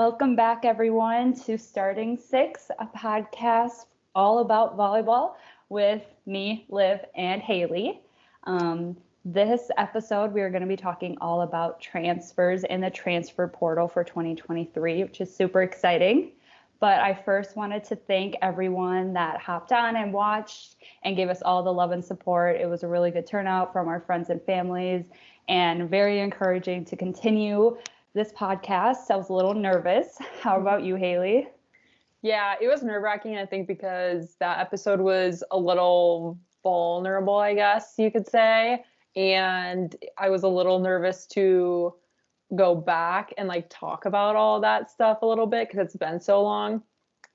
Welcome back, everyone, to Starting Six, a podcast all about volleyball with me, Liv, and Haley. This episode, we are going to be talking all about transfers in the transfer portal for 2023, which is super exciting. But I first wanted to thank everyone that hopped on and watched and gave us all the love and support. It was a really good turnout from our friends and families and very encouraging to continue this podcast. I was a little nervous. How about you, Haley? Yeah, it was nerve-wracking, I think, because that episode was a little vulnerable, I guess you could say. And I was a little nervous to go back and talk about all that stuff a little bit because it's been so long.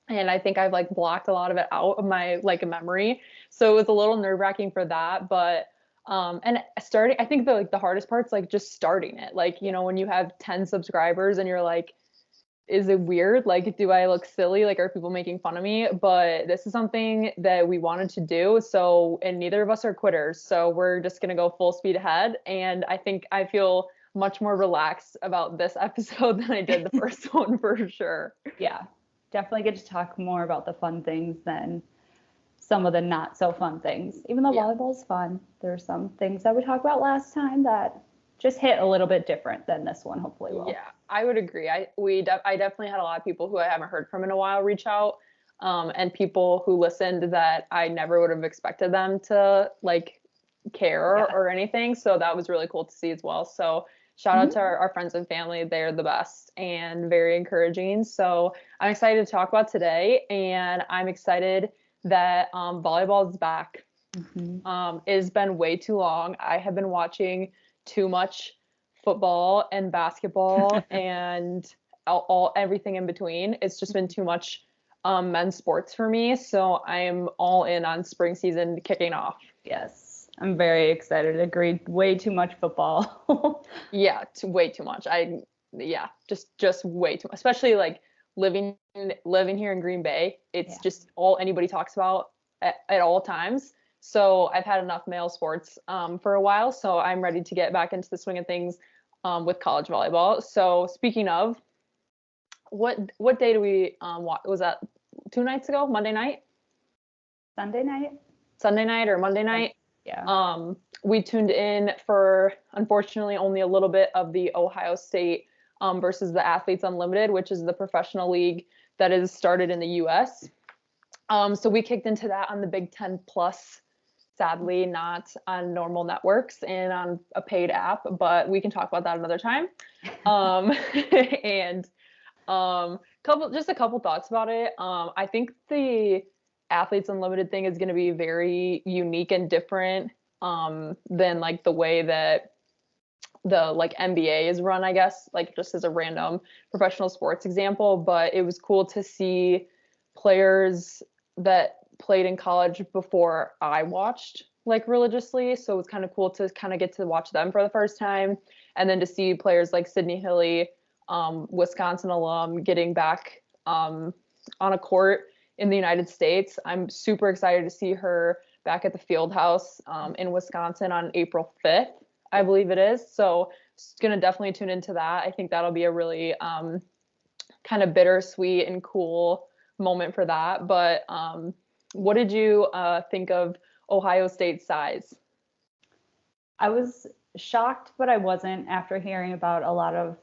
And I think I've blocked a lot of it out of my memory. So it was a little nerve-wracking for that. But and starting, I think the hardest part's just starting it. When you have 10 subscribers and you're like, is it weird? Do I look silly? Are people making fun of me? But this is something that we wanted to do. So, and neither of us are quitters. So we're just going to go full speed ahead. And I think I feel much more relaxed about this episode than I did the first one for sure. Yeah, definitely get to talk more about the fun things than some of the not so fun things. Even though volleyball is fun, there's some things that we talked about last time that just hit a little bit different than this one hopefully will. Yeah, I would agree. I definitely had a lot of people who I haven't heard from in a while reach out, and people who listened that I never would have expected them to care or anything. So that was really cool to see as well. So shout out to our friends and family. They're the best and very encouraging. So I'm excited to talk about today, and I'm excited that volleyball is back. It's been way too long. I have been watching too much football and basketball and everything in between. It's just been too much men's sports for me. So I'm all in on spring season kicking off. Yes, I'm very excited. Agreed. Way too much football. Yeah, way too much. Just way too much. Especially living here in Green Bay. It's just all anybody talks about at all times. So I've had enough male sports for a while, so I'm ready to get back into the swing of things with college volleyball. So speaking of, what day do we watch? Was that 2 nights ago? Monday night? Sunday night? Sunday night or Monday night? Yeah. We tuned in for, unfortunately, only a little bit of the Ohio State versus the Athletes Unlimited, which is the professional league that is started in the U.S. So we kicked into that on the Big Ten Plus. Sadly, not on normal networks and on a paid app, but we can talk about that another time. And a couple thoughts about it. I think the Athletes Unlimited thing is going to be very unique and different than the way that the NBA is run, I guess, just as a random professional sports example. But it was cool to see players that played in college before I watched religiously. So it was kind of cool to kind of get to watch them for the first time. And then to see players like Sydney Hilly, Wisconsin alum, getting back on a court in the United States. I'm super excited to see her back at the field house in Wisconsin on April 5th, I believe it is. So it's going to definitely tune into that. I think that'll be a really kind of bittersweet and cool moment for that. But what did you think of Ohio State's size? I was shocked, but I wasn't after hearing about a lot of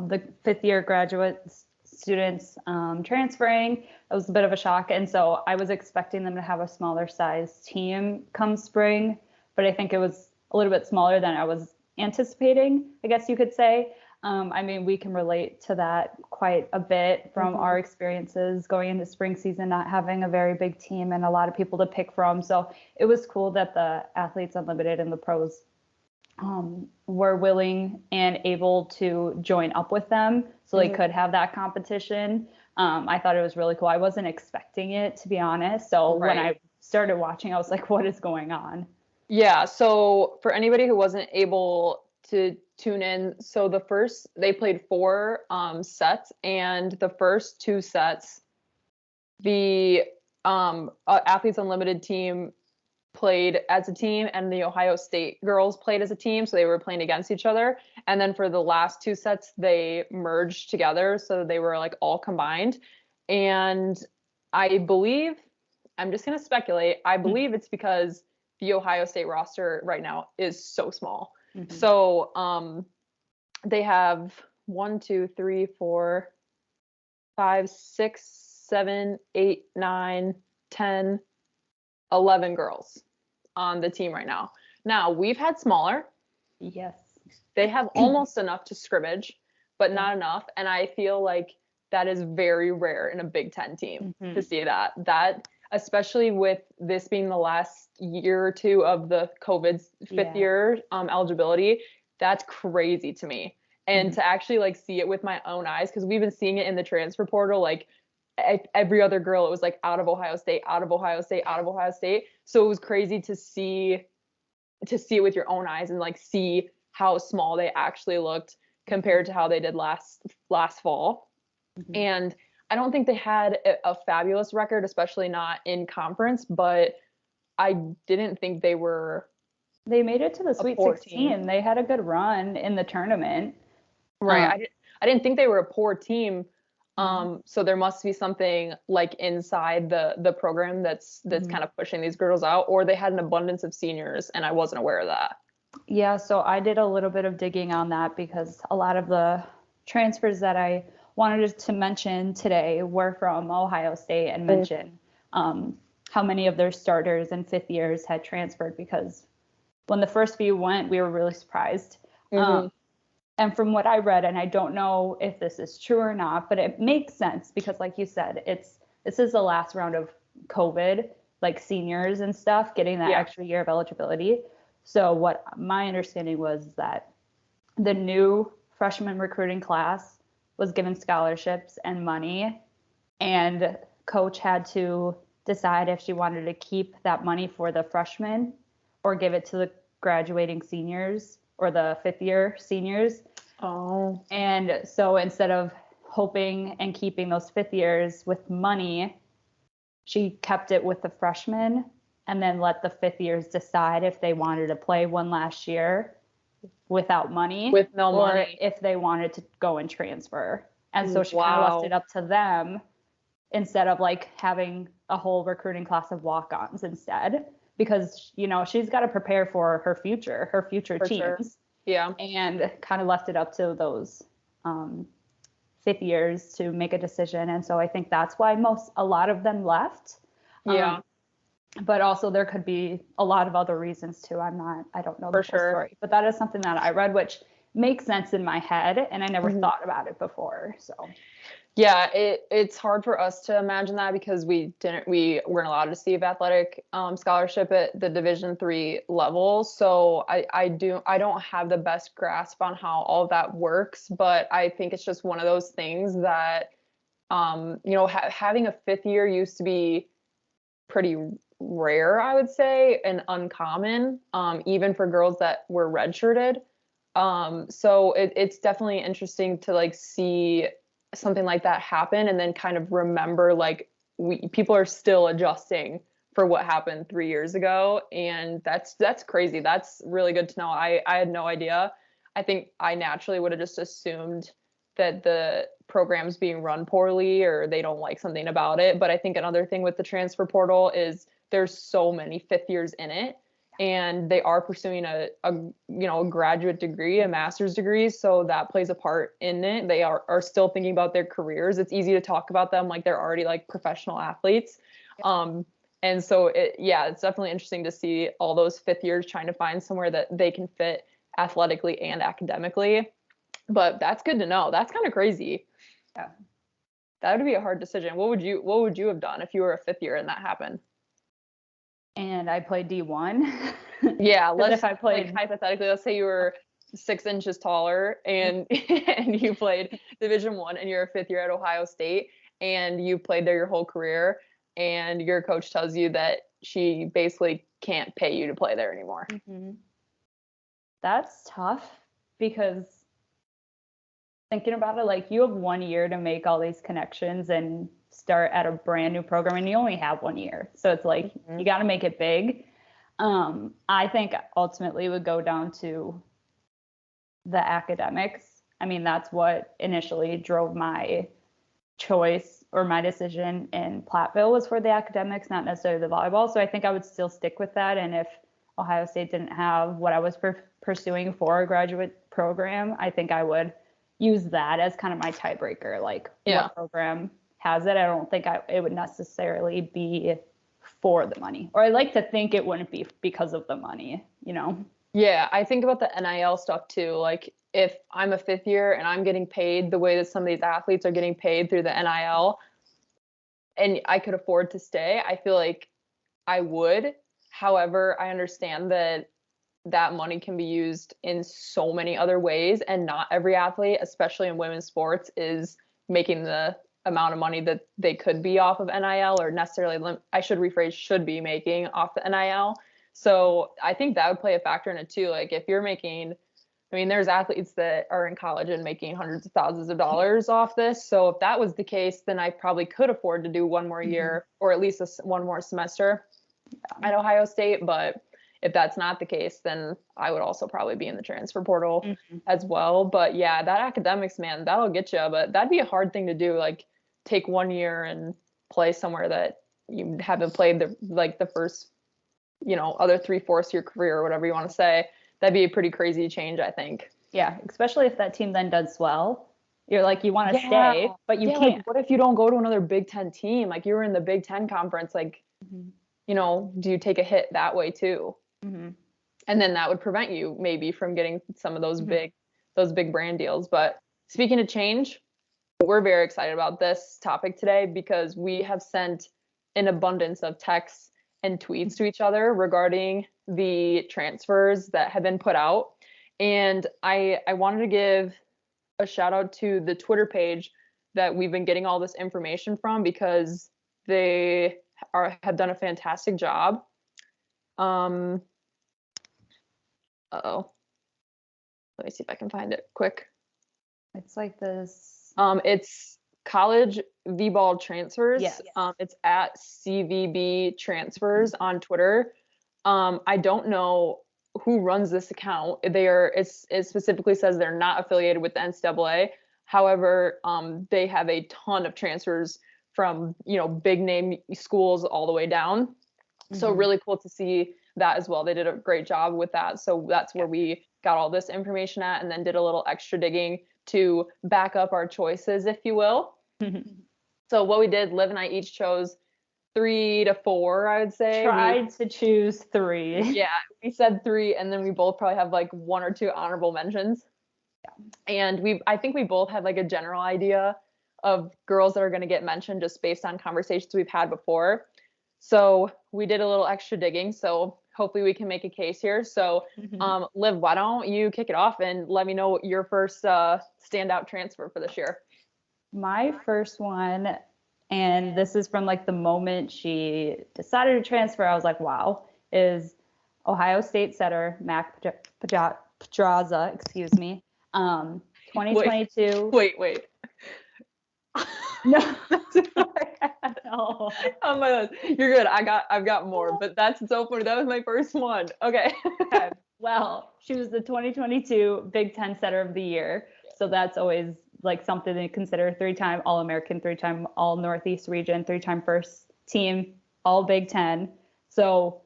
the fifth-year graduate students transferring. It was a bit of a shock. And so I was expecting them to have a smaller size team come spring, but I think it was a little bit smaller than I was anticipating, I guess you could say. I mean, we can relate to that quite a bit from our experiences going into spring season, not having a very big team and a lot of people to pick from. So it was cool that the Athletes Unlimited and the pros were willing and able to join up with them so they could have that competition. I thought it was really cool. I wasn't expecting it, to be honest. So when I started watching, I was like, what is going on? Yeah. So for anybody who wasn't able to tune in, so they played 4 sets, and the first 2 sets, the Athletes Unlimited team played as a team and the Ohio State girls played as a team, so they were playing against each other. And then for the last two sets, they merged together, so they were like all combined. And I believe, I'm just gonna speculate, I believe it's because the Ohio State roster right now is so small. Mm-hmm. So they have 1, 2, 3, 4, 5, 6, 7, 8, 9, 10, 11 girls on the team right now. Now, we've had smaller. Yes. They have almost enough to scrimmage, but not enough. And I feel like that is very rare in a Big Ten team to see that. That, especially with this being the last year or two of the COVID fifth year eligibility, that's crazy to me. And to actually like see it with my own eyes, because we've been seeing it in the transfer portal, like every other girl, it was like out of Ohio State, out of Ohio State, out of Ohio State. So it was crazy to see it with your own eyes and like see how small they actually looked compared to how they did last fall. And I don't think they had a fabulous record, especially not in conference, but I didn't think they made it to the Sweet 16. They had a good run in the tournament. Right. I didn't think they were a poor team. So there must be something like inside the program that's kind of pushing these girls out, or they had an abundance of seniors and I wasn't aware of that. Yeah, so I did a little bit of digging on that because a lot of the transfers that I wanted to mention today were from Ohio State and mention how many of their starters and fifth years had transferred, because when the first few went, we were really surprised. And from what I read, and I don't know if this is true or not, but it makes sense because, like you said, this is the last round of COVID, like seniors and stuff, getting that extra year of eligibility. So what my understanding was that the new freshman recruiting class was given scholarships and money, and coach had to decide if she wanted to keep that money for the freshmen or give it to the graduating seniors or the fifth year seniors. Oh. And so instead of hoping and keeping those fifth years with money, she kept it with the freshmen and then let the fifth years decide if they wanted to play one last year without money, with no or money, if they wanted to go and transfer. And so she kind of left it up to them instead of like having a whole recruiting class of walk-ons instead, because, you know, she's got to prepare for her future for teams. Sure. Yeah. And kind of left it up to those fifth years to make a decision. And so I think that's why a lot of them left. Yeah. But also there could be a lot of other reasons too. I don't know the full story, but that is something that I read, which makes sense in my head. And I never thought about it before. So yeah, it's hard for us to imagine that because we weren't allowed to receive athletic scholarship at the Division III level. So I don't have the best grasp on how all of that works, but I think it's just one of those things that having a fifth year used to be pretty rare, I would say, and uncommon, even for girls that were redshirted. So it's definitely interesting to like see something like that happen and then kind of remember like people are still adjusting for what happened 3 years ago, and that's crazy. That's really good to know. I had no idea. I think I naturally would have just assumed that the program's being run poorly or they don't like something about it. But I think another thing with the transfer portal is there's so many fifth years in it, and they are pursuing a graduate degree, a master's degree. So that plays a part in it. They are still thinking about their careers. It's easy to talk about them like they're already like professional athletes. And so it's definitely interesting to see all those fifth years trying to find somewhere that they can fit athletically and academically. But that's good to know. That's kind of crazy. Yeah. That would be a hard decision. What would you have done if you were a fifth year and that happened? And I played D1. Yeah, if I played, like, hypothetically, let's say you were 6 inches taller and you played Division I and you're a fifth year at Ohio State and you played there your whole career, and your coach tells you that she basically can't pay you to play there anymore. That's tough, because thinking about it, like, you have 1 year to make all these connections and start at a brand new program, and you only have 1 year. So it's like, you got to make it big. I think ultimately it would go down to the academics. I mean, that's what initially drove my choice or my decision in Platteville was for the academics, not necessarily the volleyball. So I think I would still stick with that. And if Ohio State didn't have what I was pursuing for a graduate program, I think I would use that as kind of my tiebreaker. Like, what program has it? I don't think it would necessarily be for the money, or I like to think it wouldn't be because of the money, you know? Yeah, I think about the NIL stuff too. Like, if I'm a fifth year and I'm getting paid the way that some of these athletes are getting paid through the NIL, and I could afford to stay, I feel like I would. However, I understand that that money can be used in so many other ways, and not every athlete, especially in women's sports, is making the amount of money that they could be off of NIL, or necessarily, I should rephrase, should be making off the NIL. So I think that would play a factor in it too. Like, if you're making, I mean, there's athletes that are in college and making hundreds of thousands of dollars off this. So if that was the case, then I probably could afford to do one more year, or at least one more semester at Ohio State. But if that's not the case, then I would also probably be in the transfer portal as well. But yeah, that academics, man, that'll get you. But that'd be a hard thing to do. Like, take 1 year and play somewhere that you haven't played the first, other 3/4 of your career, or whatever you want to say. That'd be a pretty crazy change, I think. Yeah, especially if that team then does well. You're like, you want to stay, but you can't. Like, what if you don't go to another Big Ten team? Like, you were in the Big Ten conference. Like, do you take a hit that way too? And then that would prevent you maybe from getting some of those big brand deals. But speaking of change, we're very excited about this topic today because we have sent an abundance of texts and tweets to each other regarding the transfers that have been put out. And I wanted to give a shout out to the Twitter page that we've been getting all this information from, because they have done a fantastic job. Uh-oh. Let me see if I can find it quick. It's like this. It's College V-Ball Transfers. Yes. It's at CVB Transfers on Twitter. I don't know who runs this account. It specifically says they're not affiliated with the NCAA. However, they have a ton of transfers from, big name schools all the way down. So really cool to see that as well. They did a great job with that. So that's where we got all this information at, and then did a little extra digging to back up our choices, if you will. So what we did, Liv and I each chose 3 to 4, I would say. Tried to choose 3. Yeah, we said 3, and then we both probably have like 1 or 2 honorable mentions. Yeah. And I think we both had like a general idea of girls that are going to get mentioned just based on conversations we've had before. So we did a little extra digging. So hopefully we can make a case here. So Liv, why don't you kick it off and let me know your first standout transfer for this year? My first one, and this is from like the moment she decided to transfer, I was like, wow, is Ohio State setter Mac Pedraza, 2022. Wait. No. No. On my list. You're good. I've got more, but that's so funny. That was my first one. Okay. Okay. Well, she was the 2022 Big Ten Setter of the Year. So that's always like something to consider. 3-time All-American, 3-time All-Northeast region, 3-time first team, all Big Ten. So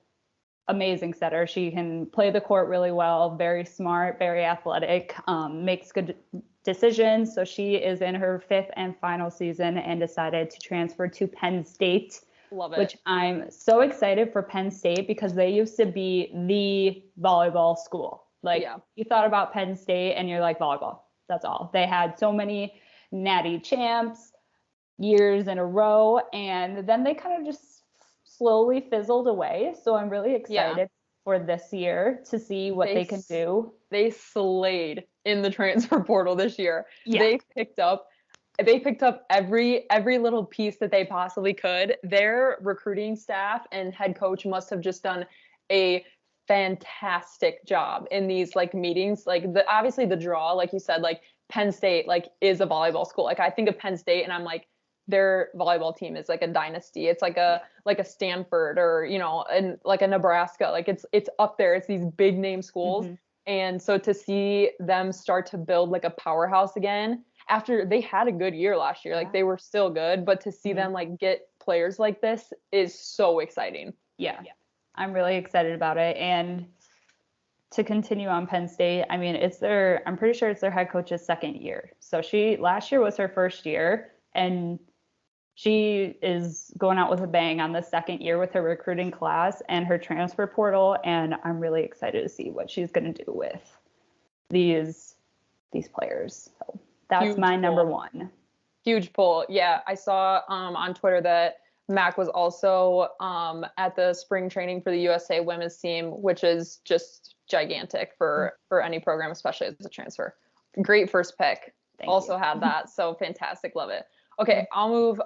amazing setter. She can play the court really well, very smart, very athletic, makes good decisions. So she is in her 5th and final season and decided to transfer to Penn State. Love it. Which I'm so excited for Penn State, because they used to be the volleyball school. Like, you thought about Penn State and you're like, volleyball. That's all. They had so many natty champs years in a row, and then they kind of just slowly fizzled away. So I'm really excited for this year to see what they can do. They slayed in the transfer portal this year. Yeah. They picked up every little piece that they possibly could. Their recruiting staff and head coach must have just done a fantastic job in these like meetings. Like, obviously the draw, like you said, like Penn State like is a volleyball school. Like, I think of Penn State and I'm like, their volleyball team is like a dynasty. It's like a Stanford or, and like a Nebraska. Like it's up there. It's these big name schools. Mhm. And so to see them start to build like a powerhouse again after they had a good year last year, like they were still good, but to see Mhm. them like get players like this is so exciting. Yeah. I'm really excited about it. And to continue on Penn State, I mean, I'm pretty sure it's their head coach's second year. So last year was her first year, and she is going out with a bang on the second year with her recruiting class and her transfer portal. And I'm really excited to see what she's going to do with these players. So that's Huge my number pull. one. Huge pull. Yeah, I saw on Twitter that Mac was also at the spring training for the USA women's team, which is just gigantic for any program, especially as a transfer. Great first pick. Thank Also you. had that, so fantastic. Love it. Okay, I'll move.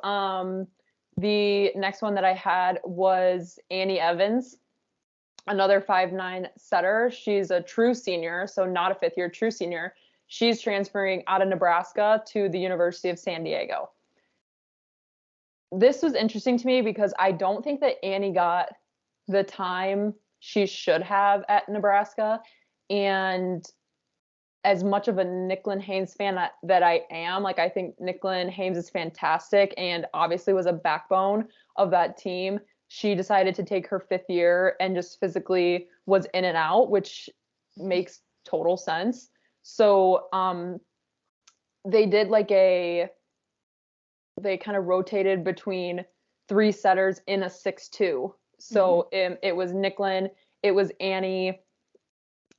The next one that I had was Annie Evans, another 5'9" setter. She's a true senior, so not a fifth year, true senior. She's transferring out of Nebraska to the University of San Diego. This was interesting to me because I don't think that Annie got the time she should have at Nebraska. And as much of a Nicklin Haynes fan that I am, like I think Nicklin Haynes is fantastic and obviously was a backbone of that team. She decided to take her fifth year and just physically was in and out, which makes total sense. So they did they kind of rotated between three setters in a 6-2. So it was Nicklin, it was Annie,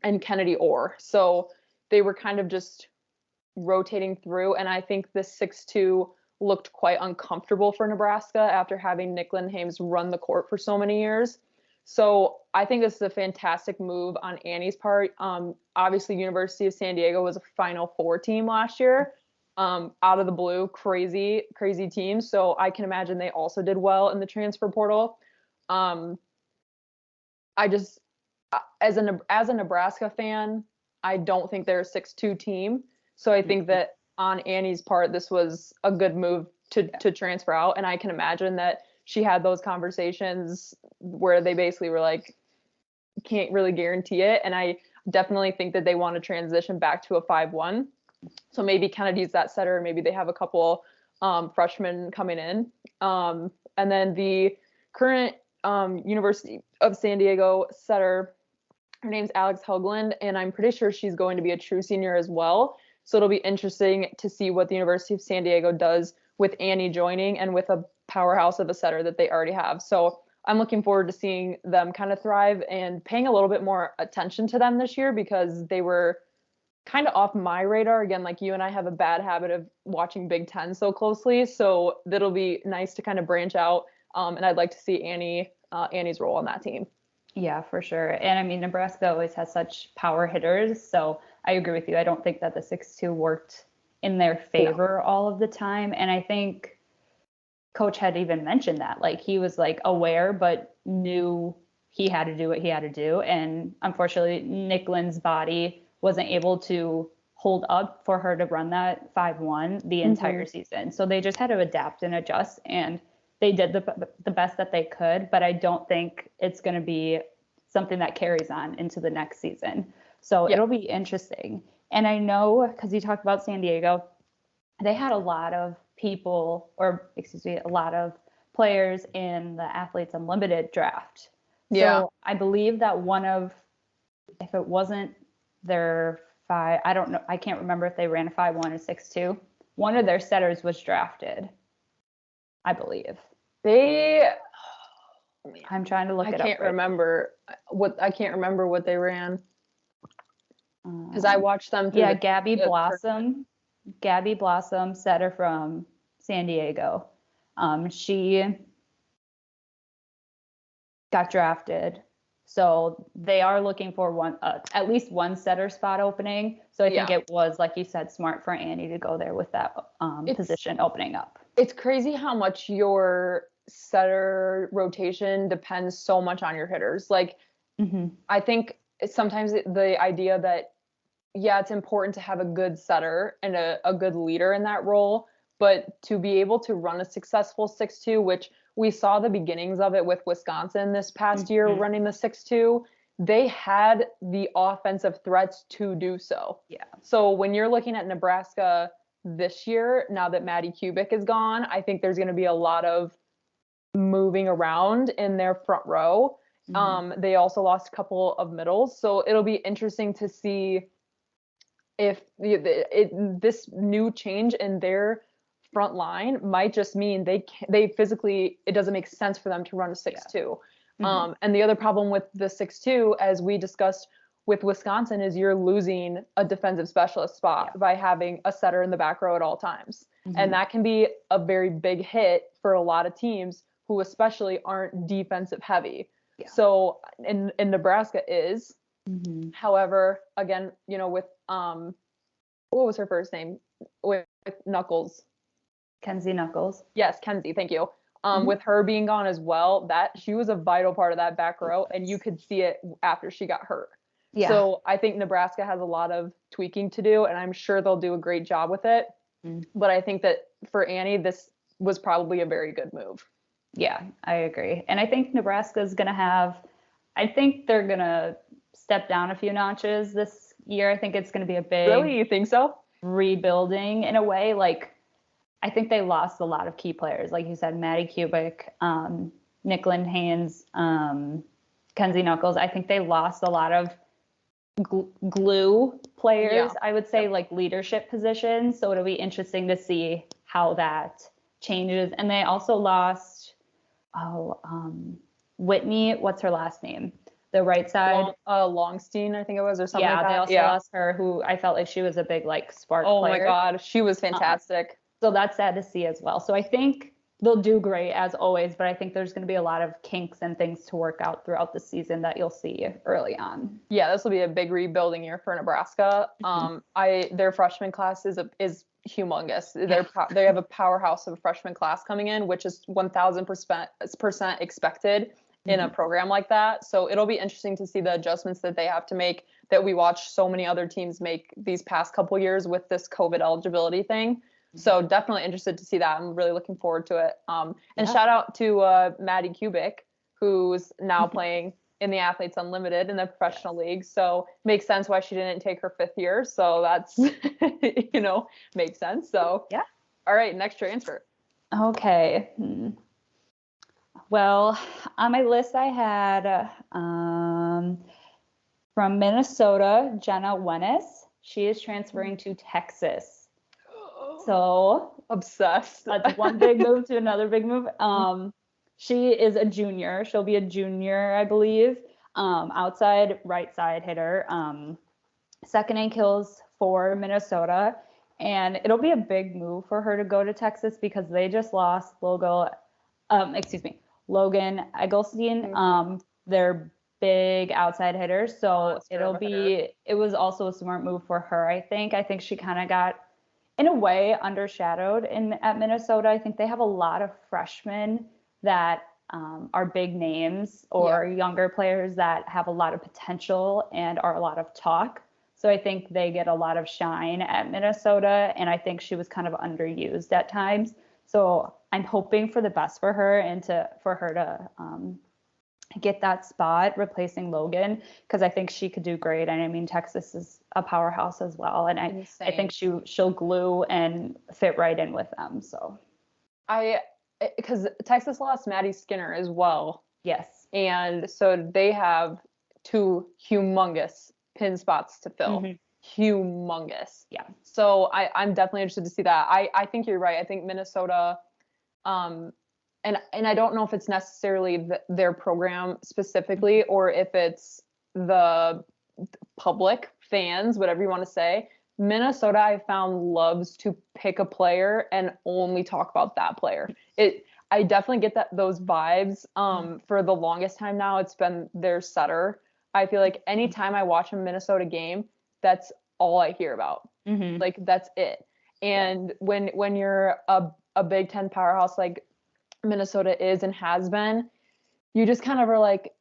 and Kennedy Orr. So they were kind of just rotating through. And I think the 6-2 looked quite uncomfortable for Nebraska after having Nicklin Haynes run the court for so many years. So I think this is a fantastic move on Annie's part. Obviously, University of San Diego was a Final Four team last year. Out of the blue, crazy team. So I can imagine they also did well in the transfer portal. I just, as a Nebraska fan, I don't think they're a 6-2 team. So I think that on Annie's part, this was a good move to transfer out. And I can imagine that she had those conversations where they basically were like, can't really guarantee it. And I definitely think that they want to transition back to a 5-1. So maybe Kennedy's that setter. Maybe they have a couple freshmen coming in. And then the current University of San Diego setter, her name's Alex Helgeland, and I'm pretty sure she's going to be a true senior as well. So it'll be interesting to see what the University of San Diego does with Annie joining and with a powerhouse of a setter that they already have. So I'm looking forward to seeing them kind of thrive and paying a little bit more attention to them this year because they were kind of off my radar. Again, like you and I have a bad habit of watching Big Ten so closely. So that'll be nice to kind of branch out. And I'd like to see Annie's role on that team. Yeah, for sure. And I mean, Nebraska always has such power hitters. So I agree with you. I don't think that the 6-2 worked in their favor all of the time. And I think Coach had even mentioned that. Like he was like aware, but knew he had to do what he had to do. And unfortunately, Nicklin's body wasn't able to hold up for her to run that 5-1 the entire season. So they just had to adapt and adjust. And they did the best that they could, but I don't think it's going to be something that carries on into the next season. So it'll be interesting. And I know, because you talked about San Diego, they had a lot of a lot of players in the Athletes Unlimited draft. Yeah. So I believe that if it wasn't their I don't know, I can't remember if they ran a 5-1 or 6-2. One of their setters was drafted, I believe. I'm trying to look it up. I can't remember what they ran because I watched them. Gabby Blossom, setter from San Diego. She got drafted, so they are looking for at least one setter spot opening. So I think it was, like you said, smart for Annie to go there with that position opening up. It's crazy how much your setter rotation depends so much on your hitters. Like, I think sometimes the idea that, it's important to have a good setter and a good leader in that role, but to be able to run a successful 6-2, which we saw the beginnings of it with Wisconsin this past year running the 6-2, they had the offensive threats to do so. Yeah. So when you're looking at Nebraska this year, now that Maddie Kubik is gone, I think there's going to be a lot of moving around in their front row. They also lost a couple of middles, so it'll be interesting to see if this new change in their front line might just mean they physically, it doesn't make sense for them to run a 6-2. And the other problem with the 6-2, as we discussed with Wisconsin, is you're losing a defensive specialist spot by having a setter in the back row at all times. And that can be a very big hit for a lot of teams who especially aren't defensive heavy. So in Nebraska is. However, again, with what was her first name? With Knuckles. Kenzie Knuckles. Yes, Kenzie, thank you. With her being gone as well, that she was a vital part of that back row, and you could see it after she got hurt. Yeah. So I think Nebraska has a lot of tweaking to do, and I'm sure they'll do a great job with it. But I think that for Annie, this was probably a very good move. Yeah, I agree. And I think Nebraska's going to I think they're going to step down a few notches this year. I think it's going to be a big. Really? You think so? Rebuilding in a way. Like, I think they lost a lot of key players. Like you said, Maddie Kubik, Nicklin Haynes, Kenzie Knuckles. I think they lost a lot of glue players, I would say, like leadership positions. So it'll be interesting to see how that changes. And they also lost, Whitney, what's her last name? The right side. Longstein, I think it was, or something like that. They also lost her, who I felt like she was a big, like, spark player. Oh my God, she was fantastic. So that's sad to see as well. So I think they'll do great as always, but I think there's going to be a lot of kinks and things to work out throughout the season that you'll see early on. Yeah, this will be a big rebuilding year for Nebraska. Their freshman class is humongous. They have a powerhouse of a freshman class coming in, which is 1,000% expected in a program like that. So it'll be interesting to see the adjustments that they have to make that we watched so many other teams make these past couple years with this COVID eligibility thing. So definitely interested to see that. I'm really looking forward to it. And shout out to Maddie Kubik, who's now playing in the Athletes Unlimited in the professional league. So makes sense why she didn't take her 5th year. So that's, makes sense. So yeah. All right, next transfer. Okay. Well, on my list I had from Minnesota, Jenna Wennes. She is transferring to Texas. So obsessed. That's one big move to another big move. She is a junior. She'll be a junior, I believe. Outside right side hitter. Second in kills for Minnesota. And it'll be a big move for her to go to Texas because they just lost Logan Eggleston, their big outside hitters. So it was also a smart move for her, I think. I think she kind of got, in a way, undershadowed at Minnesota. I think they have a lot of freshmen that are big names or younger players that have a lot of potential and are a lot of talk. So I think they get a lot of shine at Minnesota, and I think she was kind of underused at times. So I'm hoping for the best for her and for her to get that spot replacing Logan, because I think she could do great. And I mean, Texas is a powerhouse as well, and I think she'll glue and fit right in with them. So because Texas lost Maddie Skinner as well. Yes. And so they have 2 humongous pin spots to fill. Humongous. Yeah. So I'm definitely interested to see that. I think you're right. I think Minnesota, and I don't know if it's necessarily their program specifically or if it's the public fans, whatever you want to say. Minnesota, I found, loves to pick a player and only talk about that player. I definitely get those vibes. For the longest time now, it's been their setter. I feel like anytime I watch a Minnesota game, that's all I hear about. Like, that's it. And when you're a Big Ten powerhouse like Minnesota is and has been, you just kind of are like,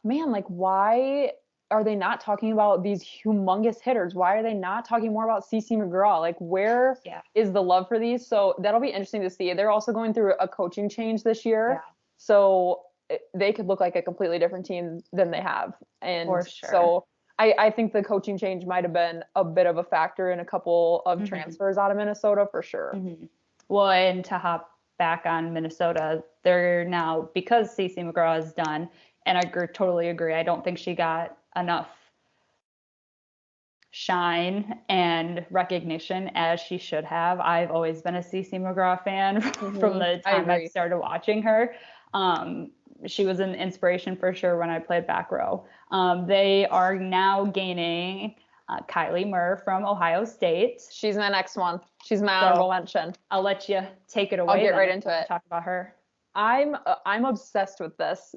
man, like, why are they not talking about these humongous hitters? Why are they not talking more about CC McGraw? Like, where is the love for these? So that'll be interesting to see. They're also going through a coaching change this year. So they could look like a completely different team than they have. And for sure. So I think the coaching change might have been a bit of a factor in a couple of transfers out of Minnesota for sure. Well, and to hop back on Minnesota, they're now, because CC McGraw is done, and I totally agree. I don't think she got enough shine and recognition as she should have. I've always been a CC McGraw fan from the time I started watching her. She was an inspiration for sure when I played back row. They are now gaining Kylie Murr from Ohio State. She's my next one. She's my honorable mention. I'll let you take it away. I'll get right into it. Talk about her. I'm obsessed with this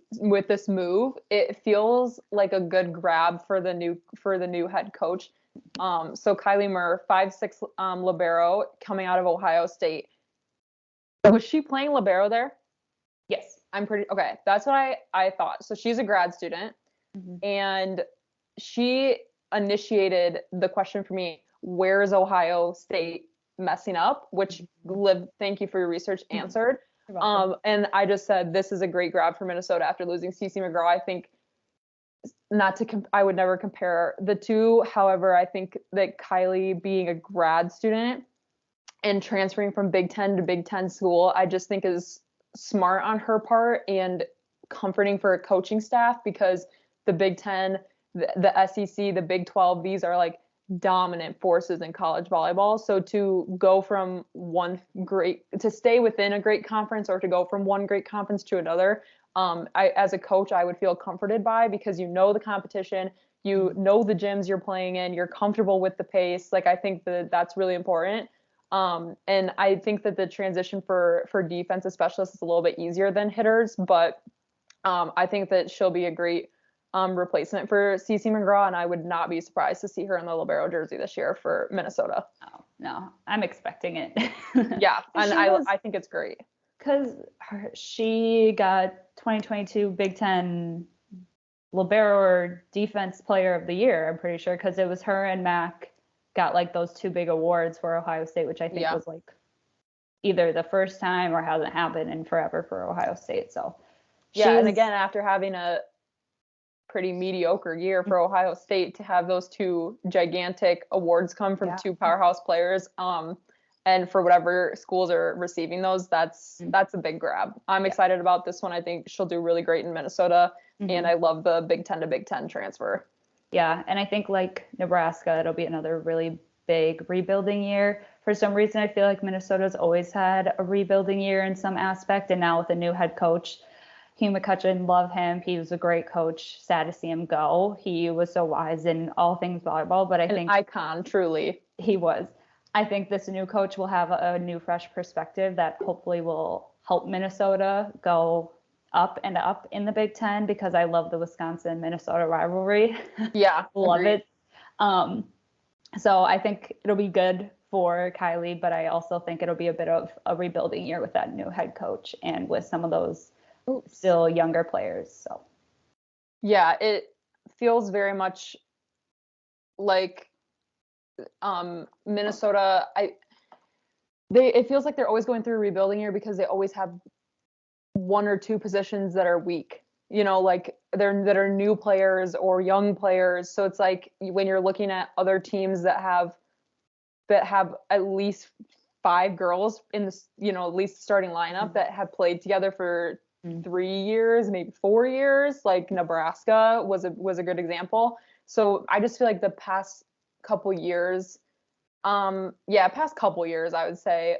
move. It feels like a good grab for the new head coach. So Kylie Murr, 5'6" libero coming out of Ohio State. Was she playing libero there? Yes. I'm pretty okay. That's what I thought. So she's a grad student, and she initiated the question for me, where is Ohio State messing up? Which Liv, thank you for your research, answered. And I just said, this is a great grab for Minnesota after losing CC McGraw. I think I would never compare the two. However, I think that Kylie being a grad student and transferring from Big Ten to Big Ten school, I just think is smart on her part and comforting for a coaching staff, because the Big Ten, the SEC, the Big 12, these are like dominant forces in college volleyball. So to go from to stay within a great conference, or to go from one great conference to another, as a coach, I would feel comforted by, because you know the competition, you know the gyms you're playing in, you're comfortable with the pace. Like, I think that's really important. And I think that the transition for defensive specialists is a little bit easier than hitters, but I think that she'll be a great replacement for CC McGraw, and I would not be surprised to see her in the libero jersey this year for Minnesota. Oh, no, I'm expecting it. Yeah, and I think it's great. Because she got 2022 Big Ten libero or defense player of the year, I'm pretty sure, because it was her and Mac got like those two big awards for Ohio State, which I think was like either the first time or hasn't happened in forever for Ohio State. So and again, after having a pretty mediocre year for Ohio State, to have those two gigantic awards come from two powerhouse players, and for whatever schools are receiving those, that's a big grab. I'm excited about this one. I think she'll do really great in Minnesota, and I love the Big Ten to Big Ten transfer. Yeah, and I think like Nebraska, it'll be another really big rebuilding year. For some reason, I feel like Minnesota's always had a rebuilding year in some aspect, and now with a new head coach, Hugh McCutcheon, love him. He was a great coach. Sad to see him go. He was so wise in all things volleyball, but I think an icon, truly. He was. I think this new coach will have a new, fresh perspective that hopefully will help Minnesota go up and up in the Big Ten, because I love the Wisconsin-Minnesota rivalry. Yeah, love it. So I think it'll be good for Kylie, but I also think it'll be a bit of a rebuilding year with that new head coach and with some of those still younger players. So yeah, it feels very much like Minnesota. It feels like they're always going through a rebuilding year, because they always have one or two positions that are weak, like that are new players or young players. So it's like when you're looking at other teams that have at least 5 girls in this, at least starting lineup that have played together for 3 years, maybe 4 years, like Nebraska was a good example. So I just feel like the past couple years, I would say,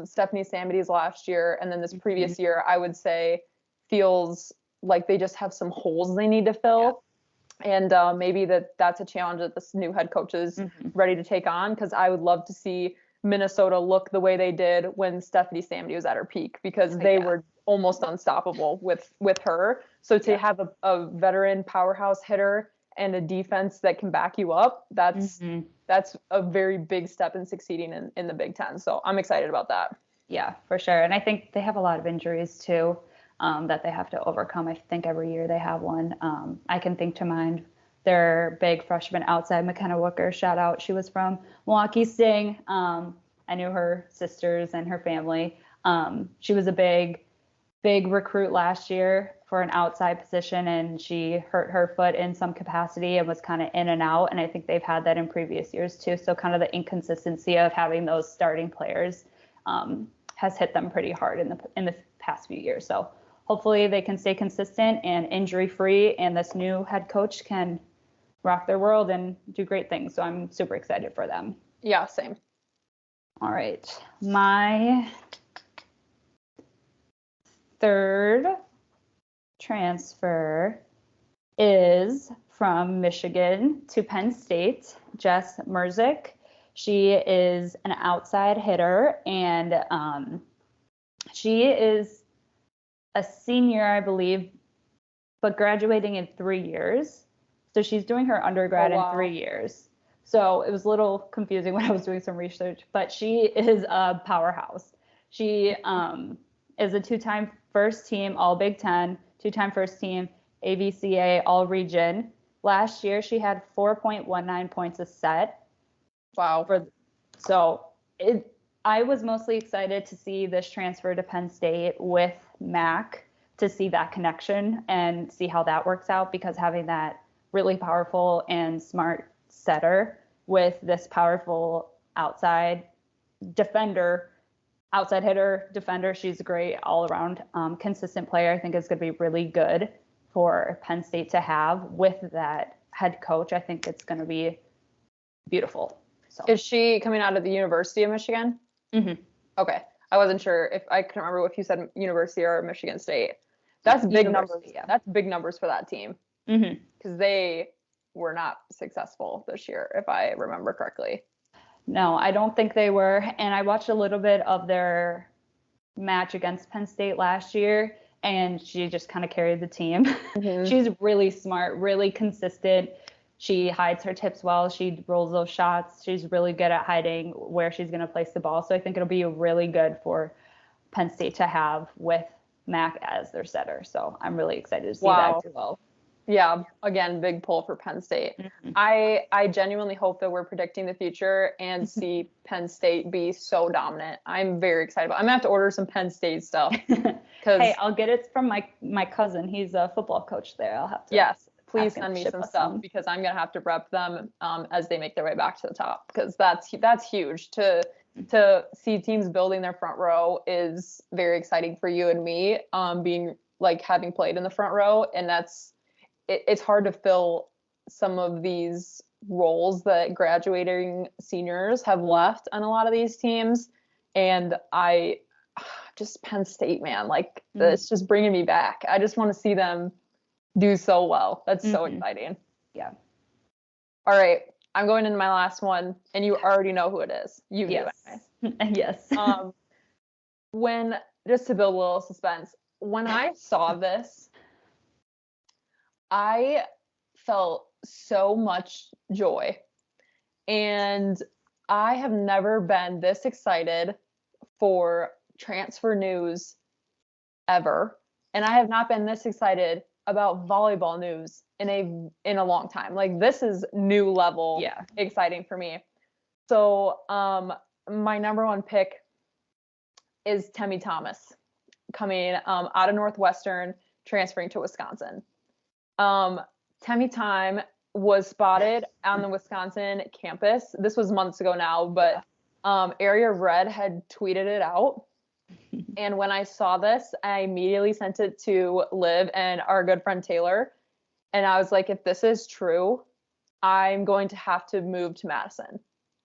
Stephanie Sambity's last year, and then this previous year, I would say, feels like they just have some holes they need to fill. And maybe that's a challenge that this new head coach is ready to take on, because I would love to see Minnesota look the way they did when Stephanie Samity was at her peak, because they were almost unstoppable with her. So to have a veteran powerhouse hitter and a defense that can back you up, that's a very big step in succeeding in the Big Ten. So I'm excited about that. Yeah, for sure. And I think they have a lot of injuries too, that they have to overcome. I think every year they have one. I can think to mind their big freshman outside, McKenna Wooker, shout out. She was from Milwaukee Sting. I knew her sisters and her family. She was a big recruit last year for an outside position, and she hurt her foot in some capacity and was kind of in and out. And I think they've had that in previous years too. So kind of the inconsistency of having those starting players has hit them pretty hard in the past few years. So hopefully they can stay consistent and injury free, and this new head coach can rock their world and do great things. So I'm super excited for them. Yeah, same. All right. My third transfer is from Michigan to Penn State, Jess Merzick. She is an outside hitter, and she is a senior, I believe, but graduating in 3 years. So she's doing her undergrad in 3 years. So it was a little confusing when I was doing some research, but she is a powerhouse. She is a 2-time first team All Big Ten, 2-time first team AVCA All Region. Last year she had 4.19 points a set. Wow. I was mostly excited to see this transfer to Penn State with Mac, to see that connection and see how that works out, because having that really powerful and smart setter with this powerful outside hitter, defender, she's a great all-around consistent player. I think is going to be really good for Penn State to have with that head coach. I think it's going to be beautiful. So. Is she coming out of the University of Michigan? Mm-hmm. Okay. I wasn't sure if I couldn't remember if you said University or Michigan State. That's big numbers. Yeah. That's big numbers for that team. Because they were not successful this year, if I remember correctly. No, I don't think they were. And I watched a little bit of their match against Penn State last year, and she just kind of carried the team. She's really smart, really consistent. She hides her tips well. She rolls those shots. She's really good at hiding where she's going to place the ball. So I think it'll be really good for Penn State to have with Mac as their setter. So I'm really excited to see that as well. Yeah, again, big pull for Penn State. I genuinely hope that we're predicting the future and see Penn State be so dominant. I'm very excited. I'm going to have to order some Penn State stuff. Hey, I'll get it from my cousin. He's a football coach there. I'll have to. Yes, please send me some stuff, because I'm going to have to rep them as they make their way back to the top, because that's huge. To see teams building their front row is very exciting for you and me, being like having played in the front row, and it's hard to fill some of these roles that graduating seniors have left on a lot of these teams. And just Penn State, man, like it's just bringing me back. I just want to see them do so well. That's so exciting. Yeah. All right. I'm going into my last one, and you already know who it is. You do. Yes. Just to build a little suspense, when I saw this, I felt so much joy, and I have never been this excited for transfer news ever, and I have not been this excited about volleyball news in a long time. Like, this is new level exciting for me. So my number one pick is Temi Thomas, coming out of Northwestern, transferring to Wisconsin. Temi Time was spotted on the Wisconsin campus. This was months ago now, but Area Red had tweeted it out. And when I saw this, I immediately sent it to Liv and our good friend Taylor. And I was like, if this is true, I'm going to have to move to Madison.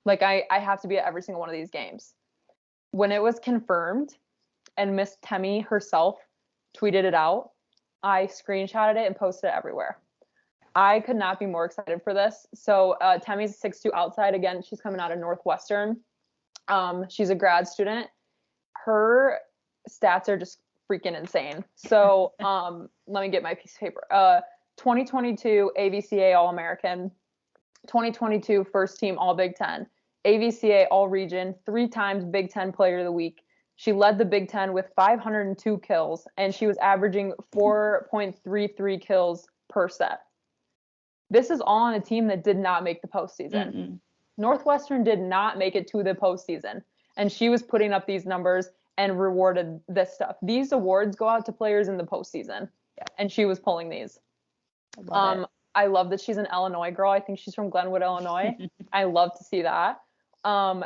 Like, I have to be at every single one of these games. When it was confirmed and Miss Temi herself tweeted it out, I screenshotted it and posted it everywhere. I could not be more excited for this. So Temi's 6'2" outside. Again, she's coming out of Northwestern. She's a grad student. Her stats are just freaking insane. So let me get my piece of paper. 2022 AVCA All-American, 2022 first team All Big Ten, AVCA All Region, 3 times Big Ten Player of the Week. She led the Big Ten with 502 kills, and she was averaging 4.33 kills per set. this is all on a team that did not make the postseason. Mm-mm. Northwestern did not make it to the postseason, and she was putting up these numbers and rewarded this stuff. These awards go out to players in the postseason, and she was pulling these. I love that she's an Illinois girl. I think she's from Glenwood, Illinois. I love to see that. And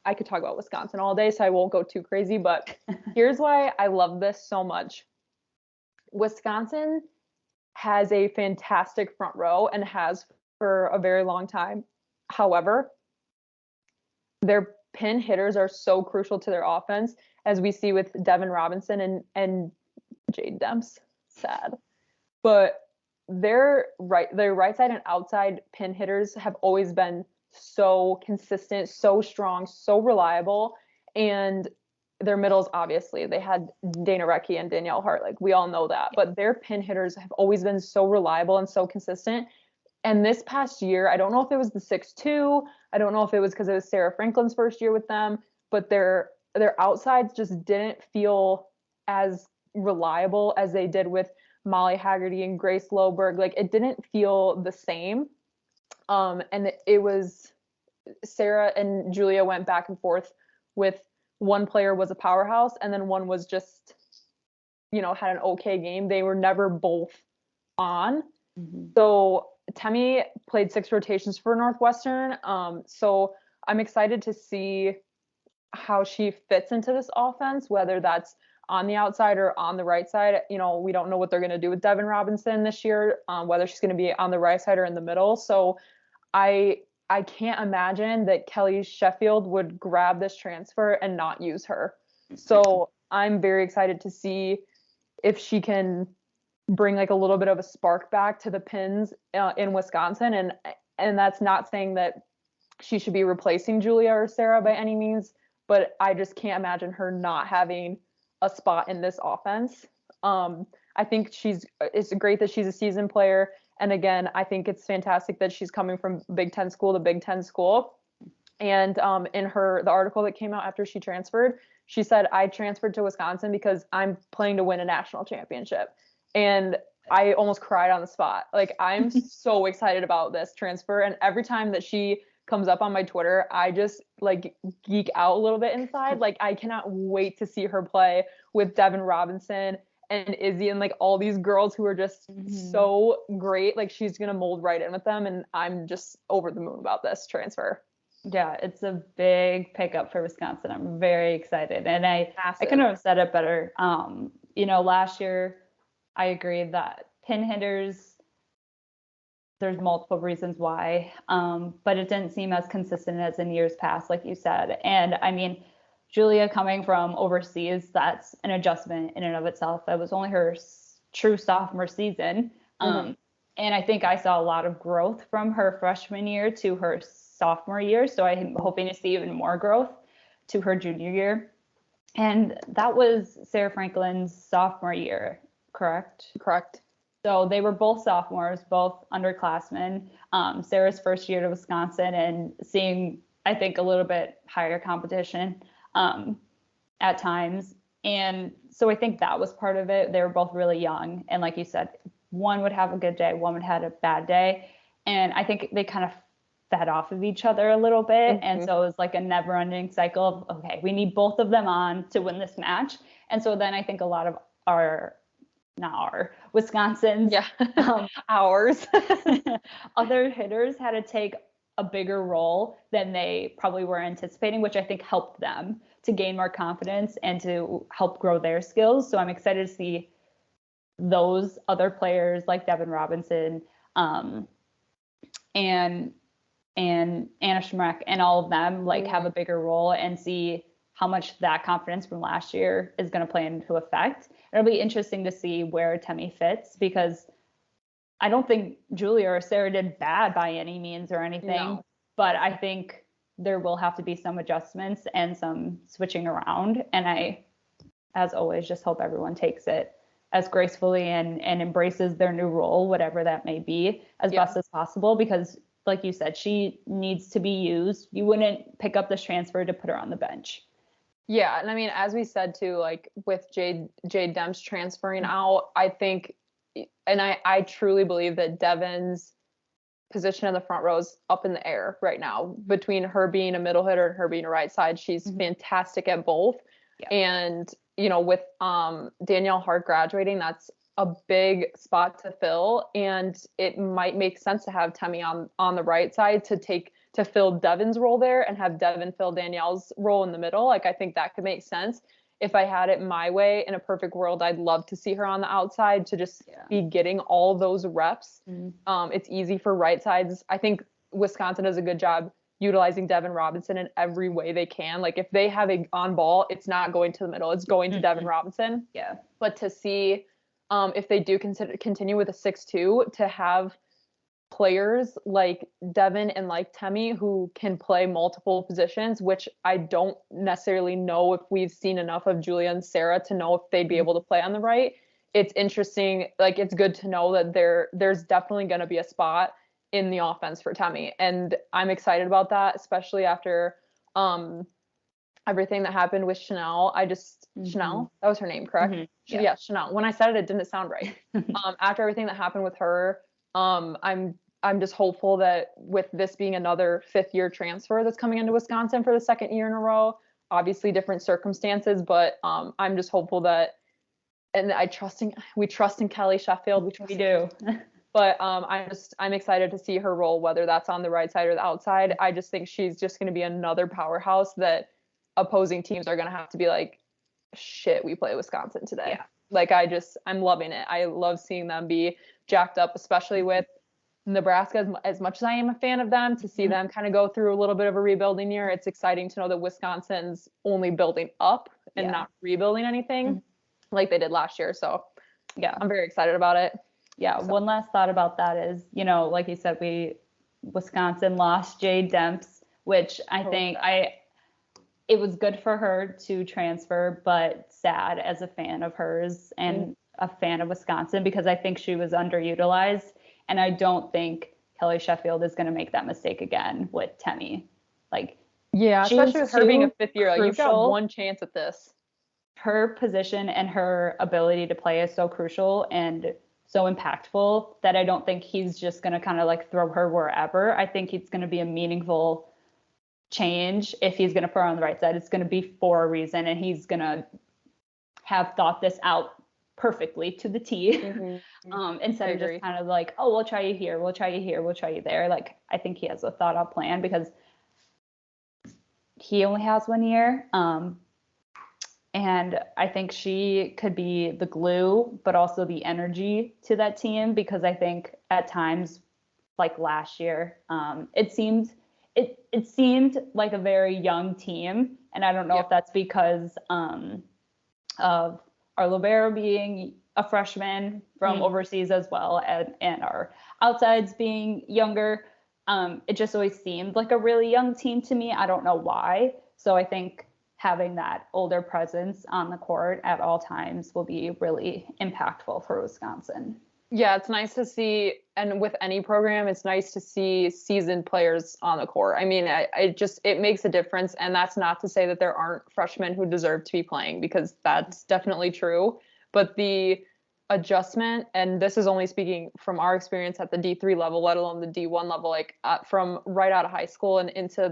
I could talk about Wisconsin all day, so I won't go too crazy, but here's why I love this so much. Wisconsin has a fantastic front row and has for a very long time. However, their pin hitters are so crucial to their offense, as we see with Devin Robinson and Jade Demps. Sad. But their right side and outside pin hitters have always been so consistent, so strong, so reliable. And their middles, obviously, they had Dana Recchi and Danielle Hart. Like, we all know that. But their pin hitters have always been so reliable and so consistent. And this past year, I don't know if it was the 6-2. I don't know if it was because it was Sarah Franklin's first year with them. But their outsides just didn't feel as reliable as they did with Molly Haggerty and Grace Loberg. Like, it didn't feel the same. And it was Sarah and Julia went back and forth with one player was a powerhouse and then one was just, had an okay game. They were never both on. Mm-hmm. So Temi played 6 rotations for Northwestern. So I'm excited to see how she fits into this offense, whether that's on the outside or on the right side. We don't know what they're going to do with Devin Robinson this year, whether she's going to be on the right side or in the middle. So I can't imagine that Kelly Sheffield would grab this transfer and not use her. So I'm very excited to see if she can bring like a little bit of a spark back to the Pins in Wisconsin. And that's not saying that she should be replacing Julia or Sarah by any means, but I just can't imagine her not having a spot in this offense. I think it's great that she's a seasoned player. And again, I think it's fantastic that she's coming from Big Ten school to Big Ten school. And in the article that came out after she transferred, she said, I transferred to Wisconsin because I'm playing to win a national championship. And I almost cried on the spot. Like, I'm so excited about this transfer. And every time that she comes up on my Twitter, I just like geek out a little bit inside. Like, I cannot wait to see her play with Devin Robinson and Izzy and like all these girls who are just so great. Like, she's going to mold right in with them. And I'm just over the moon about this transfer. Yeah, it's a big pickup for Wisconsin. I'm very excited. And I couldn't have said it better. Last year, I agree that pin hitters, there's multiple reasons why, but it didn't seem as consistent as in years past, like you said. And I mean, Julia coming from overseas, that's an adjustment in and of itself. That was only her true sophomore season. And I think I saw a lot of growth from her freshman year to her sophomore year. So I'm hoping to see even more growth to her junior year. And that was Sarah Franklin's sophomore year, correct? Correct. So they were both sophomores, both underclassmen. Sarah's first year to Wisconsin and seeing, I think, a little bit higher competition at times. And so I think that was part of it. They were both really young. And like you said, one would have a good day, one would have a bad day. And I think they kind of fed off of each other a little bit. And so it was like a never ending cycle of, okay, we need both of them on to win this match. And so then I think a lot of Wisconsin's, ours, other hitters had to take a bigger role than they probably were anticipating, which I think helped them to gain more confidence and to help grow their skills. So I'm excited to see those other players like Devin Robinson and Anna Schmreck and all of them have a bigger role and see how much that confidence from last year is going to play into effect. It'll be interesting to see where Temi fits, because I don't think Julia or Sarah did bad by any means or anything, but I think there will have to be some adjustments and some switching around. And I, as always, just hope everyone takes it as gracefully and embraces their new role, whatever that may be, as best as possible, because like you said, she needs to be used. You wouldn't pick up this transfer to put her on the bench. Yeah, and I mean, as we said too, like with Jade Demps transferring out, I think and I truly believe that Devin's position in the front row is up in the air right now between her being a middle hitter and her being a right side. She's fantastic at both. Yeah. And, you know, with Danielle Hart graduating, that's a big spot to fill. And it might make sense to have Temmie on the right side to fill Devin's role there and have Devin fill Danielle's role in the middle. Like, I think that could make sense. If I had it my way in a perfect world, I'd love to see her on the outside to just be getting all those reps. It's easy for right sides. I think Wisconsin does a good job utilizing Devin Robinson in every way they can. Like, if they have a on ball, it's not going to the middle, it's going to Devin Robinson. Yeah. But to see if they do continue with a 6-2, to have players like Devin and like Temmie who can play multiple positions, which I don't necessarily know if we've seen enough of Julia and Sarah to know if they'd be able to play on the right. It's interesting. Like, it's good to know that there's definitely going to be a spot in the offense for Temmie. And I'm excited about that, especially after everything that happened with Chanel. Chanel, that was her name, correct? Yeah, Chanel. When I said it, it didn't sound right. After everything that happened with her, I'm just hopeful that with this being another 5th-year transfer that's coming into Wisconsin for the 2nd year in a row, obviously different circumstances, but I'm just hopeful that, and we trust in Kelly Sheffield, which we do. But I'm excited to see her role, whether that's on the right side or the outside. I just think she's just going to be another powerhouse that opposing teams are going to have to be like, shit, we play Wisconsin today. Yeah. Like, I'm loving it. I love seeing them be jacked up, especially with Nebraska. As much as I am a fan of them, to see them kind of go through a little bit of a rebuilding year, it's exciting to know that Wisconsin's only building up and not rebuilding anything like they did last year. So yeah, I'm very excited about it. Yeah. So. One last thought about that is, you know, like you said, Wisconsin lost Jade Demps, which I think it was good for her to transfer, but sad as a fan of hers and a fan of Wisconsin, because I think she was underutilized. And I don't think Kelly Sheffield is going to make that mistake again with Temmie. Like, yeah, especially with her being a 5th year, like, you've got one chance at this. Her position and her ability to play is so crucial and so impactful that I don't think he's just going to kind of like throw her wherever. I think it's going to be a meaningful change. If he's going to put her on the right side, it's going to be for a reason, and he's going to have thought this out perfectly to the T. Instead of just kind of like, oh, we'll try you here, we'll try you here, we'll try you there. Like, I think he has a thought out plan, because he only has 1 year. And I think she could be the glue, but also the energy to that team, because I think at times, like last year, it seemed like a very young team. And I don't know if that's because of our libero being a freshman from overseas as well, and our outsides being younger. It just always seemed like a really young team to me. I don't know why. So I think having that older presence on the court at all times will be really impactful for Wisconsin. Yeah, it's nice to see, and with any program, it's nice to see seasoned players on the court. I mean, it makes a difference, and that's not to say that there aren't freshmen who deserve to be playing, because that's definitely true. But the adjustment, and this is only speaking from our experience at the D3 level, let alone the D1 level, like from right out of high school and into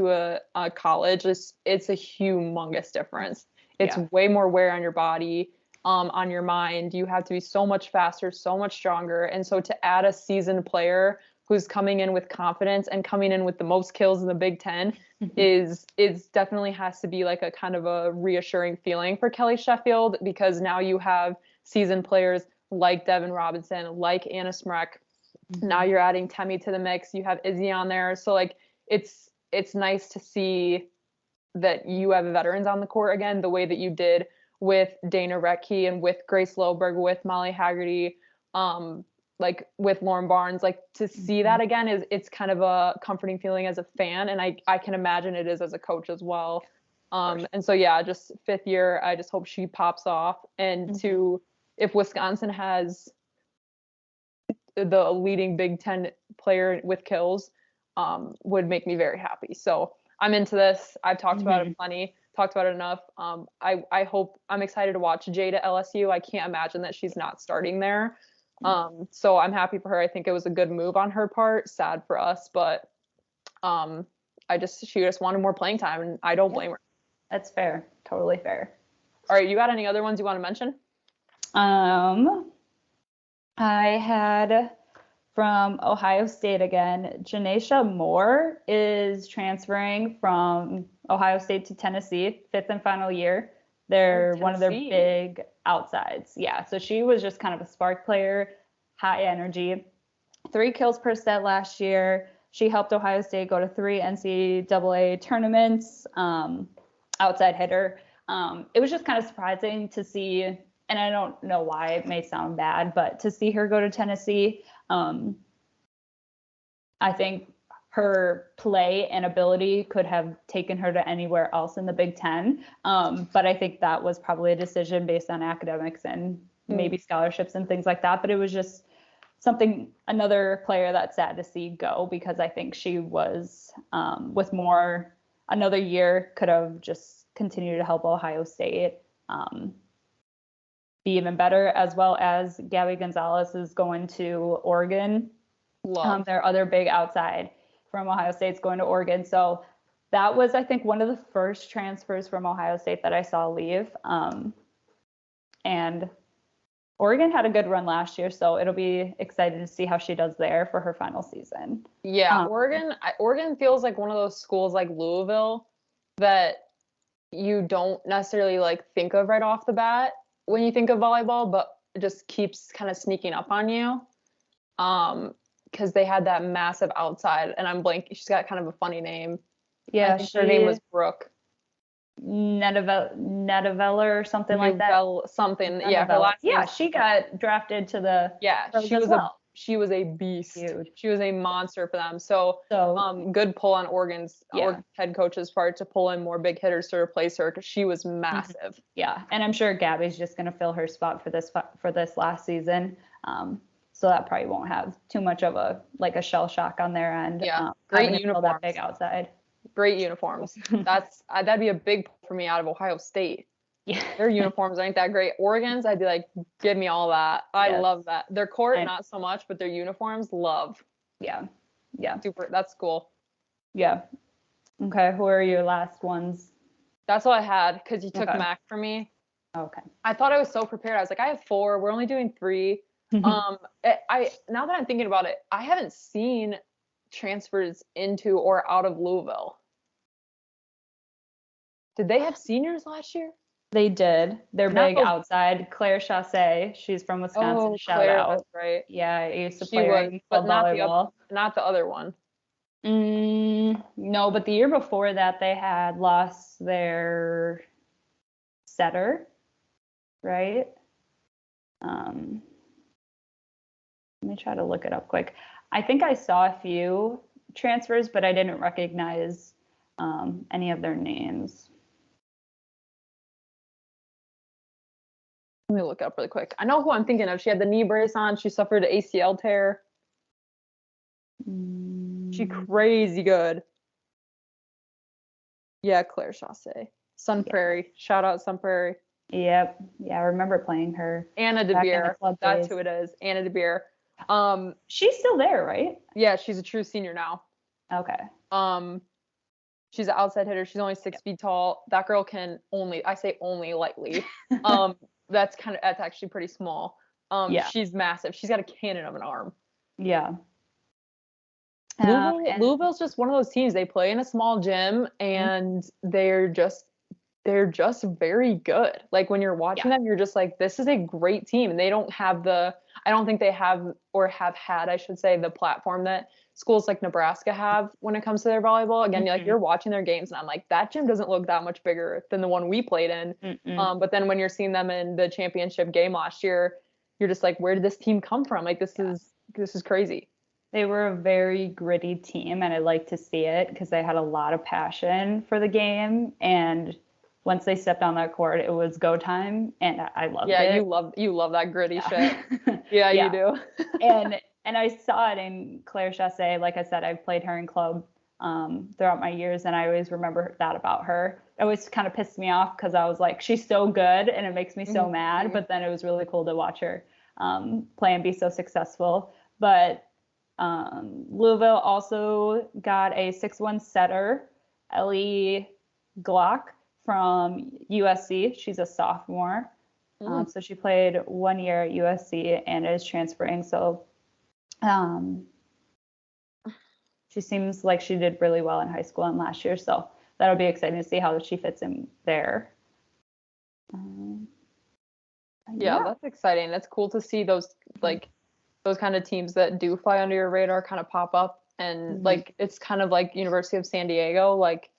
a college, it's a humongous difference. It's way more wear on your body, on your mind. You have to be so much faster, so much stronger. And so to add a seasoned player who's coming in with confidence and coming in with the most kills in the Big Ten is definitely has to be like a kind of a reassuring feeling for Kelly Sheffield, because now you have seasoned players like Devin Robinson, like Anna Smrek. Now you're adding Temmie to the mix. You have Izzy on there. So like, it's nice to see that you have veterans on the court again, the way that you did with Dana Retke and with Grace Loberg, with Molly Haggerty, like with Lauren Barnes. Like, to see that again it's kind of a comforting feeling as a fan, and I can imagine it is as a coach as well. And so yeah, just 5th year, I just hope she pops off. And if Wisconsin has the leading Big Ten player with kills, would make me very happy. So I'm into this. I've talked about it plenty. talked about it enough. I hope, I'm excited to watch Jade at LSU. I can't imagine that she's not starting there. So I'm happy for her. I think it was a good move on her part. Sad for us, but she just wanted more playing time, and I don't blame her. That's fair. Totally fair. All right, you got any other ones you want to mention? I had from Ohio State again, Janisha Moore is transferring from Ohio State to Tennessee, 5th and final year. They're one of their big outsides. Yeah, so she was just kind of a spark player, high energy. 3 kills per set last year. She helped Ohio State go to 3 NCAA tournaments, outside hitter. It was just kind of surprising to see, and I don't know why, it may sound bad, but to see her go to Tennessee, I think her play and ability could have taken her to anywhere else in the Big Ten. But I think that was probably a decision based on academics and maybe scholarships and things like that. But it was just another player that's sad to see go, because I think she was, with more, another year, could have just continued to help Ohio State be even better, as well as Gabby Gonzalez is going to Oregon. Their other big outside from Ohio State's going to Oregon. So that was, I think, one of the first transfers from Ohio State that I saw leave. And Oregon had a good run last year, so it'll be exciting to see how she does there for her final season. Yeah, Oregon feels like one of those schools like Louisville that you don't necessarily like think of right off the bat when you think of volleyball, but it just keeps kind of sneaking up on you. Because they had that massive outside, and I'm blanking. She's got kind of a funny name. Yeah, I think her name was Brooke. Nedeveller or something like that. Something. Yeah, her last name. Yeah, she got drafted to the. Yeah, she was a beast. Huge. She was a monster for them. So good pull on Oregon's head coach's part to pull in more big hitters to replace her, because she was massive. Yeah, and I'm sure Gabby's just gonna fill her spot for this last season. So that probably won't have too much of a shell shock on their end. Yeah, great uniforms. That big outside. Great uniforms. That'd be a big pull for me out of Ohio State. Yeah, their uniforms ain't that great. Oregon's, I'd be like, give me all that. I love that. Their court, not so much, but their uniforms, love. Yeah. Super. That's cool. Yeah. Okay. Who are your last ones? That's all I had, because you took Mac from me. Okay. I thought I was so prepared. I was like, I have 4. We're only doing 3. Now that I'm thinking about it, I haven't seen transfers into or out of Louisville. Did they have seniors last year? They did. They're big outside. Claire Chassé, she's from Wisconsin. Shout out. That's right. Yeah, I used to play but volleyball. Not the other one. No, but the year before that, they had lost their setter, right? Let me try to look it up quick. I think I saw a few transfers, but I didn't recognize any of their names. Let me look it up really quick. I know who I'm thinking of. She had the knee brace on. She suffered an ACL tear. She crazy good. Yeah, Claire Chassé. Sun Prairie. Shout out Sun Prairie. Yep. Yeah, I remember playing her. Anna DeBeer. That's who it is. Anna DeBeer. She's still there, right? Yeah, she's a true senior now. Okay. She's an outside hitter. She's only 6 feet tall. That girl can I say only lightly. That's actually pretty small. She's massive. She's got a cannon of an arm. Yeah. Louisville's just one of those teams. They play in a small gym, and they're just very good. Like, when you're watching them, you're just like, this is a great team. And they don't have I don't think they have, or have had, I should say, the platform that schools like Nebraska have when it comes to their volleyball. Again, you're watching their games, and I'm like, that gym doesn't look that much bigger than the one we played in. But then when you're seeing them in the championship game last year, you're just like, where did this team come from? Like, this is crazy. They were a very gritty team, and I like to see it, because they had a lot of passion for the game. And once they stepped on that court, it was go time, and I loved it. Yeah, you love that gritty shit. Yeah, you do. And I saw it in Claire Chassé. Like I said, I've played her in club throughout my years, and I always remember that about her. It always kind of pissed me off because I was like, she's so good, and it makes me so mad. But then it was really cool to watch her play and be so successful. But Louisville also got a 6'1" setter, Ellie Glock from USC. She's a sophomore. So she played 1 year at USC and is transferring. So she seems like she did really well in high school and last year. So that'll be exciting to see how she fits in there. Yeah, that's exciting. That's cool to see those like those kind of teams that do fly under your radar kind of pop up. And like it's kind of like University of San Diego, like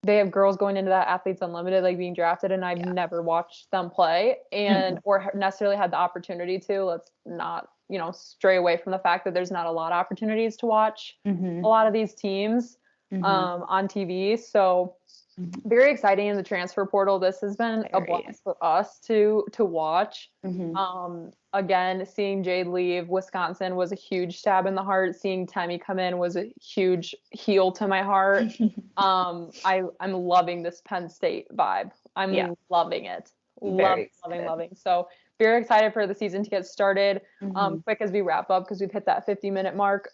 they have girls going into that Athletes Unlimited, like being drafted, and I've never watched them play and or necessarily had the opportunity to. Let's not, you know, stray away from the fact that there's not a lot of opportunities to watch a lot of these teams on TV. So very exciting in the transfer portal. This has been a blast for us to watch. Again, seeing Jade leave Wisconsin was a huge stab in the heart. Seeing Temi come in was a huge heel to my heart. I'm loving this Penn State vibe. I'm loving it. Loving. So very excited for the season to get started. Quick as we wrap up because we've hit that 50-minute mark.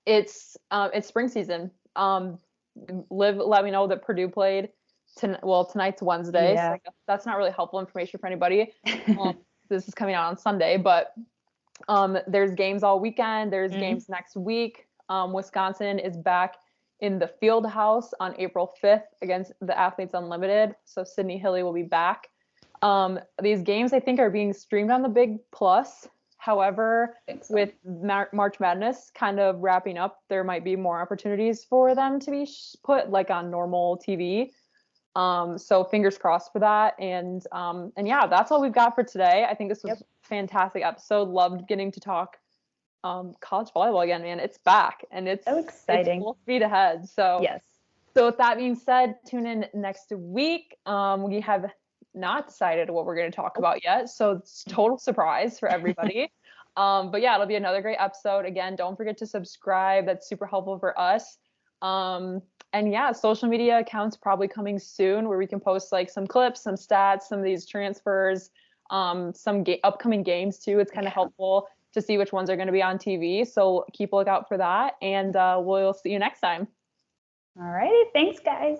It's spring season. Liv let me know that Purdue played tonight's Wednesday. So that's not really helpful information for anybody. This is coming out on Sunday, but there's games all weekend. There's games next week. Wisconsin is back in the field house on April 5th against the Athletes Unlimited. So Sydney Hilly will be back. These games I think are being streamed on the Big Plus. However, with March Madness kind of wrapping up, there might be more opportunities for them to be put like on normal TV. So fingers crossed for that. And yeah, that's all we've got for today. I think this was a fantastic episode. Loved getting to talk college volleyball again, man. It's back and it's so exciting. It's full speed ahead. So So with that being said, tune in next week. We have not decided what we're going to talk about yet, so it's total surprise for everybody. But yeah, it'll be another great episode. Again, don't forget to subscribe. That's super helpful for us. And yeah, social media accounts probably coming soon where we can post like some clips, some stats, some of these transfers, some upcoming games too. It's kind of helpful to see which ones are going to be on TV. So keep a lookout for that, and we'll see you next time. All righty. Thanks, guys.